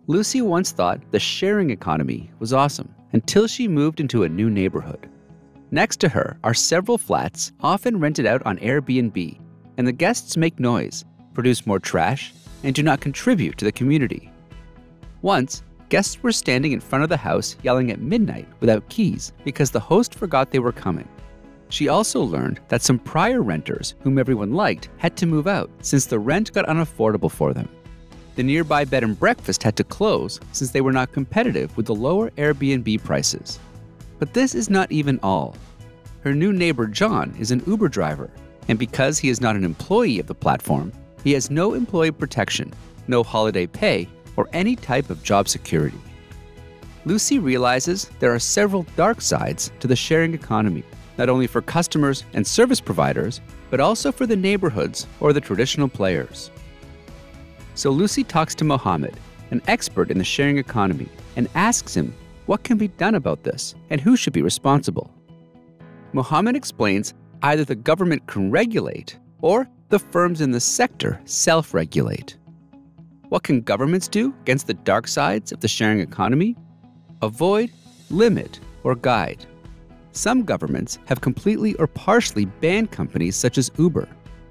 Lucy once thought the sharing economy was awesome until she moved into a new neighborhood. Next to her are several flats, often rented out on Airbnb, and the guests make noise, produce more trash, and do not contribute to the community. Once, guests were standing in front of the house yelling at midnight without keys because the host forgot they were coming. She also learned that some prior renters, whom everyone liked, had to move out since the rent got unaffordable for them. The nearby bed and breakfast had to close since they were not competitive with the lower Airbnb prices. But this is not even all. Her new neighbor John is an Uber driver, and because he is not an employee of the platform, he has no employee protection, no holiday pay, or any type of job security. Lucy realizes there are several dark sides to the sharing economy, not only for customers and service providers, but also for the neighborhoods or the traditional players. So Lucy talks to Mohammed, an expert in the sharing economy, and asks him what can be done about this and who should be responsible. Mohammed explains either the government can regulate or the firms in the sector self-regulate. What can governments do against the dark sides of the sharing economy? Avoid, limit, or guide. Some governments have completely or partially banned companies such as Uber.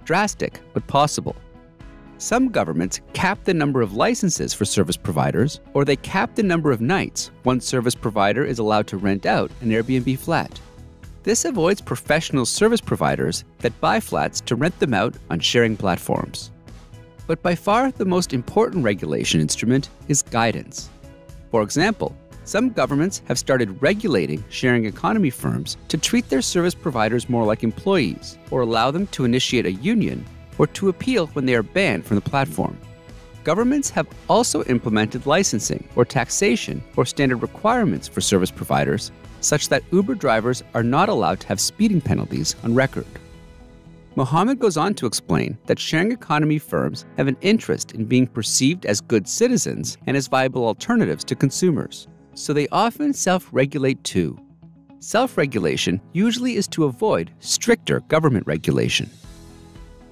Drastic, but possible. Some governments cap the number of licenses for service providers, or they cap the number of nights one service provider is allowed to rent out an Airbnb flat. This avoids professional service providers that buy flats to rent them out on sharing platforms. But by far the most important regulation instrument is guidance. For example, some governments have started regulating sharing economy firms to treat their service providers more like employees, or allow them to initiate a union, or to appeal when they are banned from the platform. Governments have also implemented licensing or taxation or standard requirements for service providers, such that Uber drivers are not allowed to have speeding penalties on record. Mohammed goes on to explain that sharing economy firms have an interest in being perceived as good citizens and as viable alternatives to consumers, so they often self-regulate too. Self-regulation usually is to avoid stricter government regulation.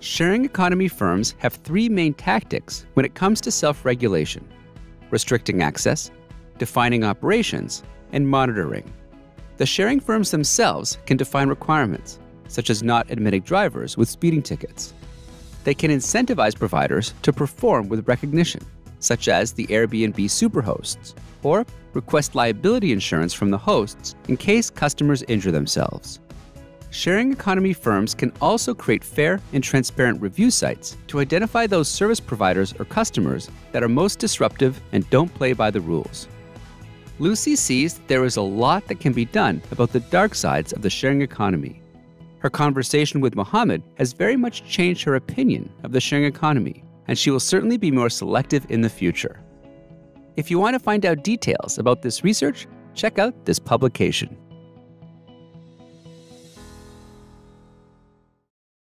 Sharing economy firms have three main tactics when it comes to self-regulation: restricting access, defining operations, and monitoring. The sharing firms themselves can define requirements, such as not admitting drivers with speeding tickets. They can incentivize providers to perform with recognition, such as the Airbnb superhosts, or request liability insurance from the hosts in case customers injure themselves. Sharing economy firms can also create fair and transparent review sites to identify those service providers or customers that are most disruptive and don't play by the rules. Lucy sees that there is a lot that can be done about the dark sides of the sharing economy. Her conversation with Mohammed has very much changed her opinion of the sharing economy, and she will certainly be more selective in the future. If you want to find out details about this research, check out this publication.